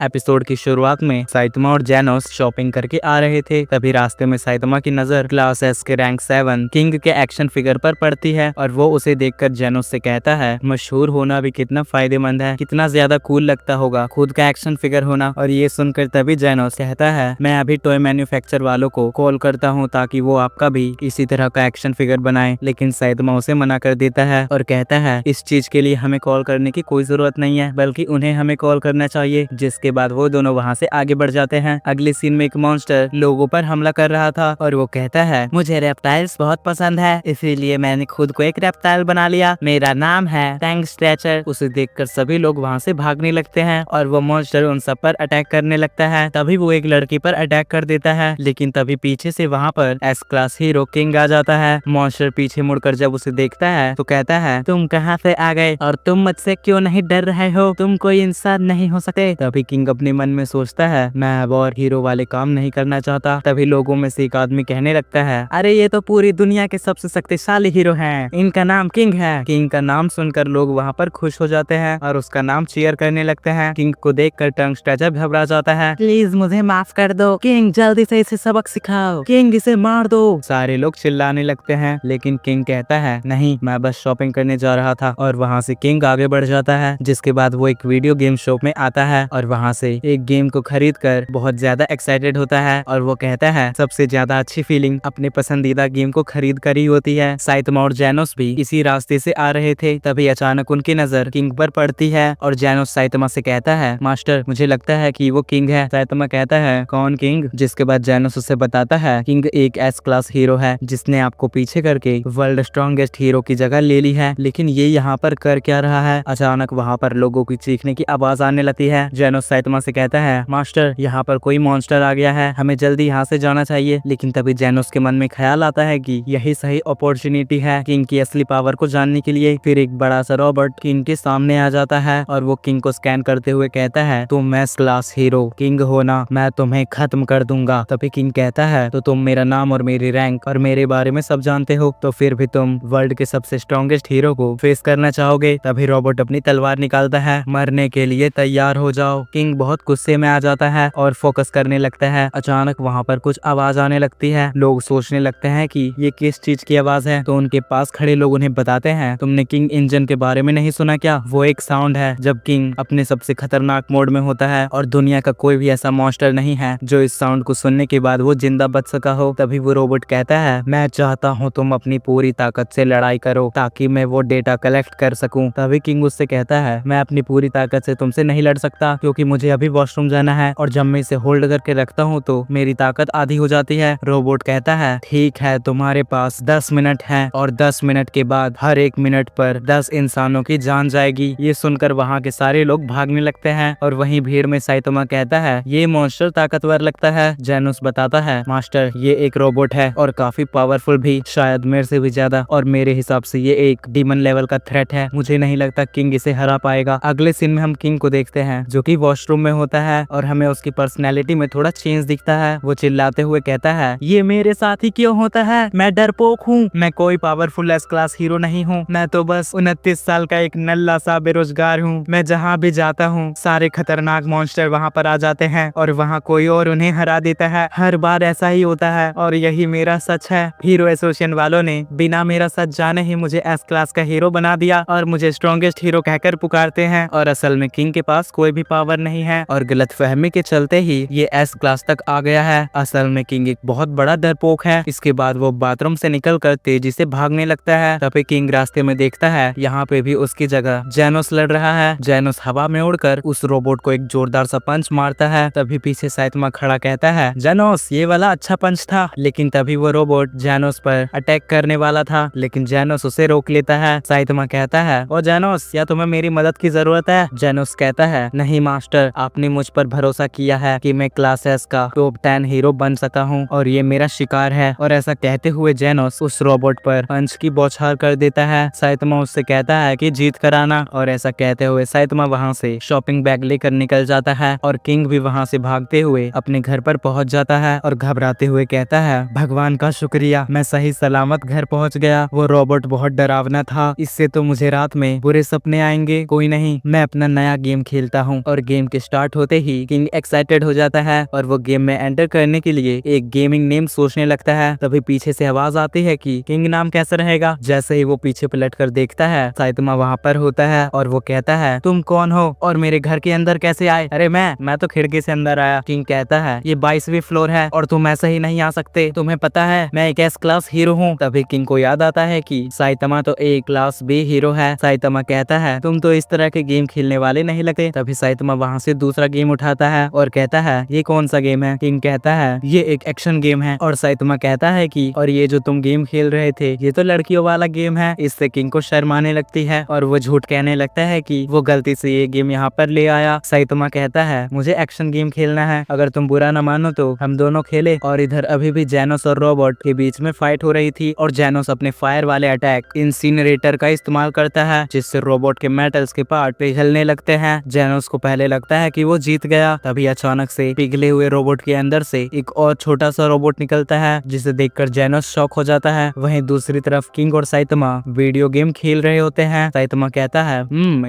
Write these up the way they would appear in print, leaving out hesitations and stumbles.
Episode की शुरुआत में साइतमा और जेनोस शॉपिंग करके आ रहे थे। तभी रास्ते में साइतमा की नजर क्लास एस के रैंक 7 किंग के एक्शन फिगर पर पड़ती है और वो उसे देखकर जेनोस से कहता है, मशहूर होना भी कितना फायदेमंद है, कितना ज्यादा कूल लगता होगा खुद का एक्शन फिगर होना। और ये सुनकर तभी जेनोस कहता है, मैं अभी टॉय मैन्युफैक्चर वालों को कॉल करता हूँ ताकि वो आपका भी इसी तरह का एक्शन फिगर बनाए। लेकिन साइतमा उसे मना कर देता है और कहता है, इस चीज के लिए हमें कॉल करने की कोई जरूरत नहीं है, बल्कि उन्हें हमें कॉल करना चाहिए। जिसके बाद वो दोनों वहाँ से आगे बढ़ जाते हैं। अगले सीन में एक मॉन्स्टर लोगों पर हमला कर रहा था और वो कहता है, मुझे रेप्टाइल्स बहुत पसंद है, इसीलिए मैंने खुद को एक रेप्टाइल बना लिया, मेरा नाम है टैंग स्ट्रेचर। उसे देखकर सभी लोग वहाँ से भागने लगते हैं और वो मॉन्स्टर उन सब पर अटैक करने लगता है। तभी वो एक लड़की पर अटैक कर देता है, लेकिन तभी पीछे से वहाँ पर एस क्लास हीरो किंग आ जाता है। मॉन्स्टर पीछे मुड़कर जब उसे देखता है तो कहता है, तुम कहाँ से आ गए और तुम मुझसे क्यों नहीं डर रहे हो, तुम कोई इंसान नहीं हो सकते। तभी किंग अपने मन में सोचता है, मैं अब और हीरो वाले काम नहीं करना चाहता। तभी लोगों में से एक आदमी कहने लगता है, अरे ये तो पूरी दुनिया के सबसे शक्तिशाली हीरो हैं, इनका नाम किंग है। किंग का नाम सुनकर लोग वहाँ पर खुश हो जाते हैं और उसका नाम चीयर करने लगते हैं। किंग को देखकर टंग स्ट्रेचर घबरा जाता है, प्लीज मुझे माफ कर दो किंग, जल्दी से इसे सबक सिखाओ, किंग इसे मार दो। सारे लोग चिल्लाने लगते हैं, लेकिन किंग कहता है, नहीं मैं बस शॉपिंग करने जा रहा था। और वहाँ से किंग आगे बढ़ जाता है। जिसके बाद वो एक वीडियो गेम शॉप में आता है और वहाँ से एक गेम को खरीद कर बहुत ज्यादा एक्साइटेड होता है और वो कहता है, सबसे ज्यादा अच्छी फीलिंग अपने पसंदीदा गेम को खरीद कर ही होती है। साइतमा और जेनोस भी इसी रास्ते से आ रहे थे। तभी अचानक उनकी नजर किंग पर पड़ती है और जेनोस साइतमा से कहता है, मास्टर मुझे लगता है कि वो किंग है। साइतमा कहता है, कौन किंग? जिसके बाद जेनोस उसे बताता है, किंग एक एस क्लास हीरो है जिसने आपको पीछे करके वर्ल्ड स्ट्रॉन्गेस्ट हीरो की जगह ले ली है, लेकिन ये यहाँ पर कर क्या रहा है? अचानक वहाँ पर लोगों की चीखने की आवाज आने लगती है। जेनोस साइतमा से कहता है, मास्टर यहाँ पर कोई मॉन्स्टर आ गया है, हमें जल्दी यहाँ से जाना चाहिए। लेकिन तभी जेनोस के मन में ख्याल आता है कि यही सही अपॉर्चुनिटी है किंग की असली पावर को जानने के लिए। फिर एक बड़ा सा रोबोट किंग के सामने आ जाता है और वो किंग को स्कैन करते हुए कहता है, तुम एस क्लास हीरो किंग हो ना, मैं तुम्हें खत्म कर दूंगा। तभी किंग कहता है, तो तुम मेरा नाम और मेरी रैंक और मेरे बारे में सब जानते हो, तो फिर भी तुम वर्ल्ड के सबसे स्ट्रॉन्गेस्ट हीरो को फेस करना चाहोगे? तभी रोबोट अपनी तलवार निकालता है, मरने के लिए तैयार हो जाओ। किंग बहुत गुस्से में आ जाता है और फोकस करने लगता है। अचानक वहाँ पर कुछ आवाज आने लगती है। लोग सोचने लगते हैं कि ये किस चीज की आवाज है, तो उनके पास खड़े लोग उन्हें बताते हैं, तुमने किंग इंजन के बारे में नहीं सुना क्या? वो एक साउंड है जब किंग अपने सबसे खतरनाक मोड में होता है और दुनिया का कोई भी ऐसा मॉन्स्टर नहीं है जो इस साउंड को सुनने के बाद वो जिंदा बच सका हो। तभी वो रोबोट कहता है, मैं चाहता हूँ तुम अपनी पूरी ताकत से लड़ाई करो ताकि मैं वो डेटा कलेक्ट कर सकूं। तभी किंग उससे कहता है, मैं अपनी पूरी ताकत से तुमसे नहीं लड़ सकता क्योंकि मुझे अभी वॉशरूम जाना है और जब मैं इसे होल्ड करके रखता हूँ तो मेरी ताकत आधी हो जाती है। रोबोट कहता है, ठीक है, तुम्हारे पास 10 मिनट है और 10 मिनट के बाद हर एक मिनट पर 10 इंसानों की जान जाएगी। ये सुनकर वहाँ के सारे लोग भागने लगते हैं और वहीं भीड़ में साइतमा कहता है, ये मॉन्स्टर ताकतवर लगता है। जेनोस बताता है, मास्टर ये एक रोबोट है और काफी पावरफुल भी, शायद मेरे से भी ज्यादा, और मेरे हिसाब से ये एक डीमन लेवल का थ्रेट है, मुझे नहीं लगता किंग इसे हरा पाएगा। अगले सीन में हम किंग को देखते हैं जो कि वॉशरूम में होता है और हमें उसकी पर्सनैलिटी में थोड़ा चेंज दिखता है। वो चिल्लाते हुए कहता है, ये मेरे साथ ही क्यों होता है, मैं डरपोक हूँ, मैं कोई पावरफुल एस क्लास हीरो नहीं हूँ, मैं तो बस 29 साल का एक नल्ला सा बेरोजगार हूँ। मैं जहाँ भी जाता हूँ सारे खतरनाक मॉन्स्टर वहाँ पर आ जाते हैं और वहाँ कोई और उन्हें हरा देता है, हर बार ऐसा ही होता है और यही मेरा सच है। हीरो एसोसिएशन वालों ने बिना मेरा सच जाने ही मुझे एस क्लास का हीरो बना दिया और मुझे स्ट्रॉन्गेस्ट हीरो कहकर पुकारते हैं, और असल में किंग के पास कोई भी पावर नहीं है और गलतफहमी के चलते ही ये एस क्लास तक आ गया है। असल में किंग एक बहुत बड़ा डरपोक है। इसके बाद वो बाथरूम से निकलकर तेजी से भागने लगता है। तभी किंग रास्ते में देखता है यहाँ पे भी उसकी जगह जेनोस लड़ रहा है। जेनोस हवा में उड़कर उस रोबोट को एक जोरदार सा पंच मारता है। तभी पीछे साइतमा खड़ा कहता है, जेनोस ये वाला अच्छा पंच था। लेकिन तभी वो रोबोट जेनोस पर अटैक करने वाला था, लेकिन जेनोस उसे रोक लेता है। साइतमा कहता है, ओ जेनोस, या तुम्हें मेरी मदद की जरूरत है? जेनोस कहता है, नहीं मास्टर, आपने मुझ पर भरोसा किया है कि मैं क्लास एस का टॉप 10 हीरो बन सका हूँ और ये मेरा शिकार है। और ऐसा कहते हुए जेनोस उस रोबोट पर पंच की बौछार कर देता है। साइतमा उससे कहता है कि जीत कर आना, और ऐसा कहते हुए साइतमा वहाँ से शॉपिंग बैग लेकर निकल जाता है और किंग भी वहाँ से भागते हुए अपने घर पर पहुँच जाता है और घबराते हुए कहता है, भगवान का शुक्रिया, मैं सही सलामत घर पहुँच गया। वो रोबोट बहुत डरावना था, इससे तो मुझे रात में बुरे सपने आएंगे। कोई नहीं, मैं अपना नया गेम खेलता हूँ और गेम के स्टार्ट होते ही किंग एक्साइटेड हो जाता है और वो गेम में एंटर करने के लिए एक गेमिंग नेम सोचने लगता है। तभी पीछे से आवाज आती है कि किंग नाम कैसा रहेगा। जैसे ही वो पीछे पलट कर देखता है, साइतमा वहाँ पर होता है और वो कहता है तुम कौन हो और मेरे घर के अंदर कैसे आए? अरे मैं तो खिड़की से अंदर आया। किंग कहता है ये 22वीं फ्लोर है और तुम ऐसे ही नहीं आ सकते, तुम्हें पता है मैं एक एस क्लास हीरो हूँ। तभी किंग को याद आता है कि साइतमा तो ए क्लास बी हीरो है। साइतमा कहता है तुम तो इस तरह के गेम खेलने वाले नहीं लगते। तभी साइतमा वहाँ से दूसरा गेम उठाता है और कहता है ये कौन सा गेम है? किंग कहता है ये एक एक्शन गेम है। और साइतमा कहता है कि और ये जो तुम गेम खेल रहे थे ये तो लड़कियों वाला गेम है। इससे किंग को शर्म आने लगती है और वो झूठ कहने लगता है कि वो गलती से ये गेम यहाँ पर ले आया। साइतमा कहता है मुझे एक्शन गेम खेलना है, अगर तुम बुरा न मानो तो हम दोनों खेले। और इधर अभी भी जेनोस और रोबोट के बीच में फाइट हो रही थी और जेनोस अपने फायर वाले अटैक इंसिनरेटर का इस्तेमाल करता है, जिससे रोबोट के मेटल्स के पार्ट पिघलने लगते हैं। जेनोस को पहले लगता है कि वो जीत गया। तभी अचानक से पिघले हुए रोबोट के अंदर से एक और छोटा सा रोबोट निकलता है, जिसे देखकर जेनोस शॉक हो जाता है। वहीं दूसरी तरफ किंग और साइतमा वीडियो गेम खेल रहे होते हैं। साइतमा कहता है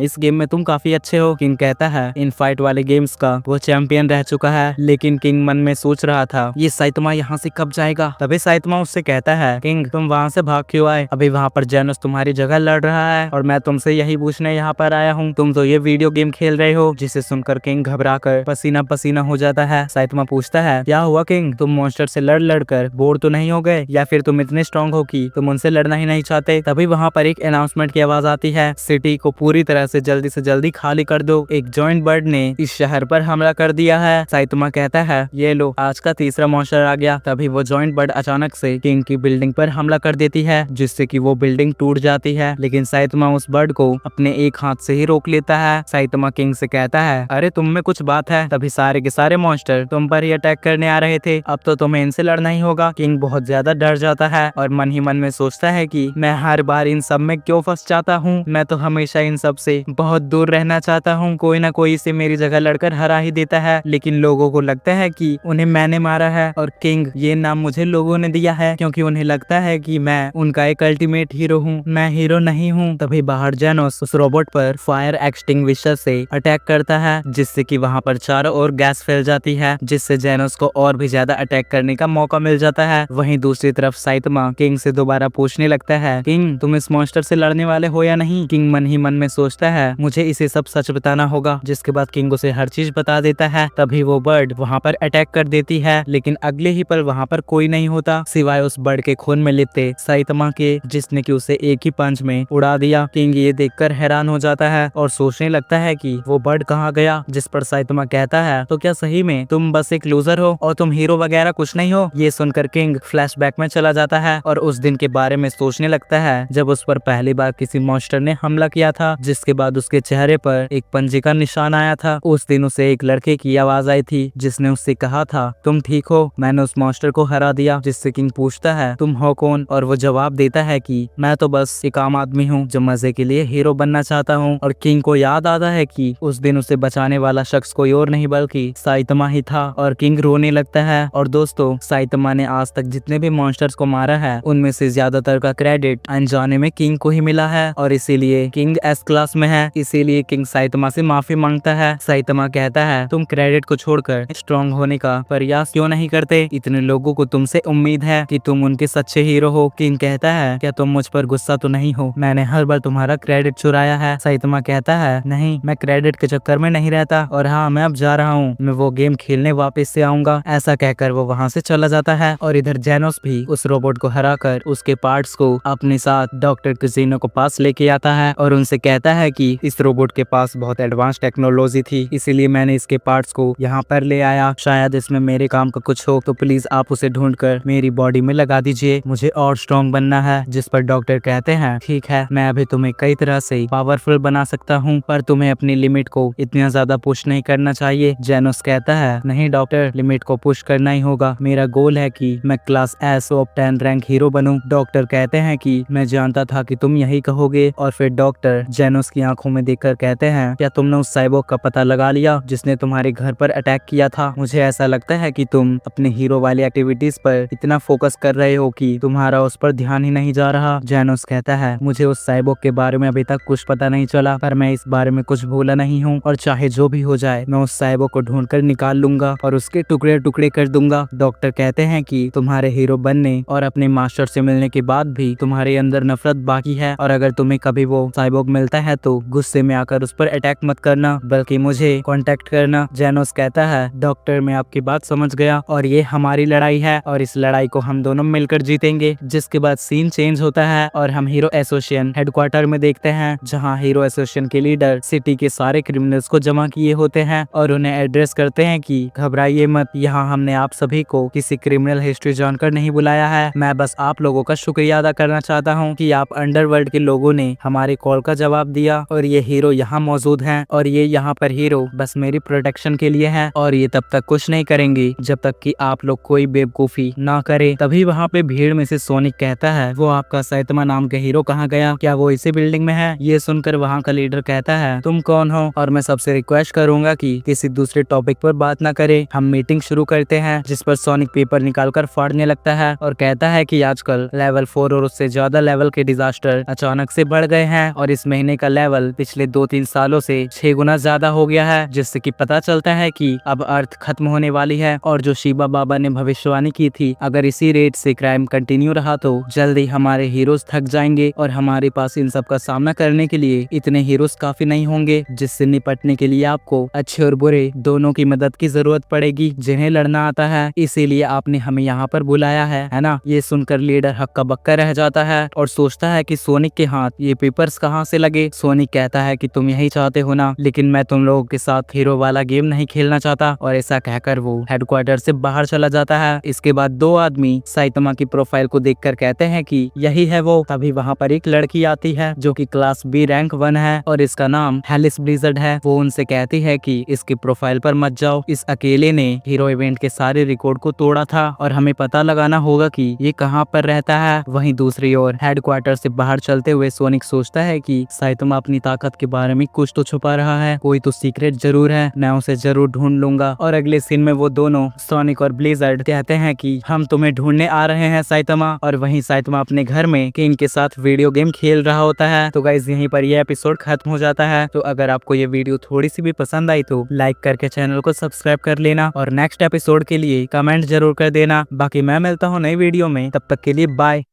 इस गेम में तुम काफी अच्छे हो। किंग कहता है इन फाइट वाले गेम्स का वो चैंपियन रह चुका है। लेकिन किंग मन में सोच रहा था ये साइतमा यहाँ से कब जाएगा। तभी साइतमा उससे कहता है किंग तुम वहाँ से भाग क्यों आए? अभी वहाँ पर जेनोस तुम्हारी जगह लड़ रहा है और मैं तुमसे यही पूछने यहाँ पर आया हूँ, तुम तो ये वीडियो गेम खेल रहे हो। जिसे सुनकर किंग घबरा कर पसीना पसीना हो जाता है। साइतमा पूछता है क्या हुआ किंग, तुम मॉन्स्टर से लड़ कर बोर तो नहीं हो गए या फिर तुम इतने स्ट्रॉन्ग हो कि तुम उनसे लड़ना ही नहीं चाहते? तभी वहाँ पर एक अनाउंसमेंट की आवाज आती है सिटी को पूरी तरह से जल्दी खाली कर दो, एक जॉइंट बर्ड ने इस शहर पर हमला कर दिया है। साइतमा कहता है ये लो आज का तीसरा मॉन्स्टर आ गया। तभी वो जॉइंट बर्ड अचानक से किंग की बिल्डिंग पर हमला कर देती है, जिससे कि वो बिल्डिंग टूट जाती है। लेकिन साइतमा उस बर्ड को अपने एक हाथ से ही रोक लेता है। साइतमा किंग से कहता है अरे तुम में कुछ बात है, तभी सारे के सारे मॉन्स्टर तुम पर ही अटैक करने आ रहे थे, अब तो तुम्हें इनसे लड़ना ही होगा। किंग बहुत ज्यादा डर जाता है और मन ही मन में सोचता है कि मैं हर बार इन सब में क्यों फंस जाता हूँ, मैं तो हमेशा इन सब से बहुत दूर रहना चाहता हूँ। कोई ना कोई इसे मेरी जगह लड़कर हरा ही देता है, लेकिन लोगों को लगता है कि उन्हें मैंने मारा है और किंग ये नाम मुझे लोगों ने दिया है क्योंकि उन्हें लगता है कि मैं उनका एक अल्टीमेट हीरो हूँ, मैं हीरो नहीं हूँ। तभी बाहर जेनोस उस रोबोट पर फायर एक्सटिंग्विशर से अटैक करता है, जिससे कि वहाँ पर चारों ओर गैस फैल जाती है, जिससे जेनोस को और भी ज्यादा अटैक करने का मौका मिल जाता है। वहीं दूसरी तरफ साइतमा किंग से दोबारा पूछने लगता है किंग तुम इस मॉन्स्टर से लड़ने वाले हो या नहीं? किंग मन ही मन में सोचता है मुझे इसे सब सच बताना होगा, जिसके बाद किंग उसे हर चीज बता देता है। तभी वो बर्ड वहाँ पर अटैक कर देती है, लेकिन अगले ही पल वहाँ पर कोई नहीं होता सिवाय उस बर्ड के खून में लिपटे साइतमा के, जिसने कि उसे एक ही पंच में उड़ा दिया। किंग ये देखकर हैरान हो जाता है और सोचने लगता है कि वो बर्ड कहाँ गया, जिस पर साइतमा कहता है तो क्या सही में तुम बस एक लूजर हो और तुम हीरो वगैरह कुछ नहीं हो? ये सुनकर किंग फ्लैशबैक में चला जाता है और उस दिन के बारे में सोचने लगता है जब उस पर पहली बार किसी मॉन्स्टर ने हमला किया था, जिसके बाद उसके चेहरे पर एक पंजे का निशान आया था। उस दिन उसे एक लड़के की आवाज आई थी जिसने उससे कहा था तुम ठीक हो, मैंने उस मॉन्स्टर को हरा दिया। जिससे किंग पूछता है तुम हो कौन, और वो जवाब देता है कि मैं तो बस एक आम आदमी हूँ जो मजे के लिए हीरो बनना चाहता हूँ। और किंग को याद आता है कि उस दिन उसे बचाने वाला शख्स कोई और नहीं बल्कि साइतमा ही था और किंग रोने लगता है। और दोस्तों साइतमा ने आज तक जितने भी मॉन्स्टर्स को मारा है उनमें से ज्यादातर का क्रेडिट अनजाने में किंग को ही मिला है और इसीलिए किंग एस क्लास में है। इसीलिए किंग साइतमा से माफी मांगता है। साइतमा कहता है तुम क्रेडिट को छोड़कर स्ट्रॉन्ग होने का प्रयास क्यों नहीं करते? इतने लोगों को तुमसे उम्मीद है कि तुम उनके सच्चे हीरो हो। किंग कहता है क्या तुम मुझ पर गुस्सा तो नहीं हो, मैंने हर बार तुम्हारा क्रेडिट चुराया है? साइतमा कहता है नहीं, मैं क्रेडिट के चक्कर में नहीं रहता और हाँ मैं अब जा रहा हूँ, मैं वो गेम खेलने वापस से आऊंगा। ऐसा कहकर वो वहाँ से चला जाता है और इधर जेनोस भी उस रोबोट को हराकर उसके पार्ट्स को अपने साथ डॉक्टर क्यूजिनो को पास लेके आता है और उनसे कहता है कि इस रोबोट के पास बहुत एडवांस टेक्नोलॉजी थी, इसीलिए मैंने इसके पार्ट्स को यहाँ पर ले आया। शायद इसमें मेरे काम का कुछ हो तो प्लीज आप उसे ढूंढकर मेरी बॉडी में लगा दीजिए, मुझे और स्ट्रॉन्ग बनना है। जिस पर डॉक्टर कहते हैं ठीक है, मैं अभी तुम्हें कई तरह से पावरफुल बना सकता हूँ, पर तुम्हें अपनी लिमिट को इतना ज्यादा पुश नहीं करना चाहिए। जेनोस कहता है नहीं डॉक्टर, लिमिट को पुश करना ही होगा, मेरा गोल है कि मैं class S of 10 rank hero बनूं। डॉक्टर कहते हैं कि मैं जानता था कि तुम यही कहोगे। और फिर डॉक्टर जेनोस की आंखों में देखकर कहते हैं क्या तुमने उस साइबोर्ग का पता लगा लिया जिसने तुम्हारे घर पर अटैक किया था? मुझे ऐसा लगता है कि तुम अपने हीरो वाली एक्टिविटीज पर इतना फोकस कर रहे हो कि तुम्हारा उस पर ध्यान ही नहीं जा रहा। जेनोस कहता है मुझे उस साइबोर्ग के बारे में अभी तक कुछ पता नहीं चला, पर मैं इस बारे में कुछ भूला नहीं हूँ और चाहे जो भी हो जाए मैं उस साइबो को ढूंढ कर निकाल लूंगा और उसके टुकड़े टुकड़े कर दूंगा। डॉक्टर कहते हैं कि तुम्हारे हीरो बनने और अपने मास्टर से मिलने के बाद भी तुम्हारे अंदर नफरत बाकी है, और अगर तुम्हें कभी वो साइबोग मिलता है तो गुस्से में आकर उस पर अटैक मत करना बल्कि मुझे कांटेक्ट करना। जेनोस कहता है डॉक्टर मैं आपकी बात समझ गया और ये हमारी लड़ाई है और इस लड़ाई को हम दोनों मिलकर जीतेंगे। जिसके बाद सीन चेंज होता है और हम हीरो एसोसिएशन हेडक्वार्टर में देखते हैं, जहाँ हीरो एसोसिएशन के लीडर सिटी के सारे क्रिमिनल्स को जमा किए होते हैं और उन्हें एड्रेस करते हैं कि घबराइए मत, यहाँ हमने आप सभी को किसी क्रिमिनल हिस्ट्री जानकर नहीं बुलाया है। मैं बस आप लोगों का शुक्रिया अदा करना चाहता हूँ कि आप अंडरवर्ल्ड के लोगों ने हमारे कॉल का जवाब दिया और ये हीरो यहाँ मौजूद हैं और ये यहाँ पर हीरो बस मेरी प्रोटेक्शन के लिए है और ये तब तक कुछ नहीं करेंगे जब तक कि आप लोग कोई बेवकूफी ना करे। तभी वहाँ पे भीड़ में से सोनिक कहता है वो आपका साइतमा नाम का हीरो कहाँ गया, क्या वो इसी बिल्डिंग में है? ये सुनकर वहाँ का लीडर कहता है तुम कौन हो, और मैं सबसे रिक्वेस्ट करूंगा कि किसी दूसरे टॉपिक पर बात ना करे। हम मीटिंग शुरू करते हैं, जिस पर सोनिक पेपर निकालकर फाड़ने लगता है और कहता है कि आजकल लेवल 4 और उससे ज्यादा लेवल के डिजास्टर अचानक से बढ़ गए हैं और इस महीने का लेवल पिछले 2-3 सालों से 6 गुना ज्यादा हो गया है, जिससे कि पता चलता है कि अब अर्थ खत्म होने वाली है। और जो शिबा बाबा ने भविष्यवाणी की थी, अगर इसी रेट से क्राइम कंटिन्यू रहा तो जल्दी हमारे हीरोज थक जाएंगे और हमारे पास इन सब का सामना करने के लिए इतने हीरोज काफी नहीं होंगे, जिससे निपटने के लिए आपको अच्छे और बुरे दोनों की मदद की जरूरत पड़ेगी जिन्हें लड़ना आता है, इसीलिए आपने हमें यहाँ पर बुलाया है ना? ये सुनकर लीडर हक्का बक्का रह जाता है और सोचता है कि सोनिक के हाथ ये पेपर्स कहाँ से लगे। सोनिक कहता है कि तुम यही चाहते हो ना, लेकिन मैं तुम लोगों के साथ हीरो वाला गेम नहीं खेलना चाहता, और ऐसा कहकर वो हेडक्वार्टर से बाहर चला जाता है। इसके बाद दो आदमी साइतमा की प्रोफाइल को देखकर कहते हैं कि यही है वो। तभी वहाँ पर एक लड़की आती है जो कि क्लास बी रैंक 1 है और इसका नाम हेलिस ब्लिज़र्ड है। वो उनसे कहती है कि इसकी प्रोफाइल पर मत जाओ, इस अकेले ने हीरो इवेंट के सारे रिकॉर्ड को तोड़ा था और हमें पता लगाना होगा कि ये कहाँ पर रहता है। वहीं दूसरी ओर हेडक्वार्टर से बाहर चलते हुए सोनिक सोचता है कि साइतमा अपनी ताकत के बारे में कुछ तो छुपा रहा है, कोई तो सीक्रेट जरूर है, मैं उसे जरूर ढूंढ लूंगा। और अगले सीन में वो दोनों सोनिक और ब्लिज़र्ड कहते हैं कि हम तुम्हें ढूंढने आ रहे हैं साइतमा, और वहीं साइतमा अपने घर में किंग के साथ वीडियो गेम खेल रहा होता है। तो गाइस यहीं पर ये एपिसोड खत्म हो जाता है। तो अगर आपको ये वीडियो थोड़ी सी भी पसंद आई तो लाइक करके चैनल को सब्सक्राइब कर लेना और नेक्स्ट एपिसोड के लिए कमेंट जरूर कर देना। बाकी मैं मिलता हूँ नई वीडियो में, तब तक के लिए बाय।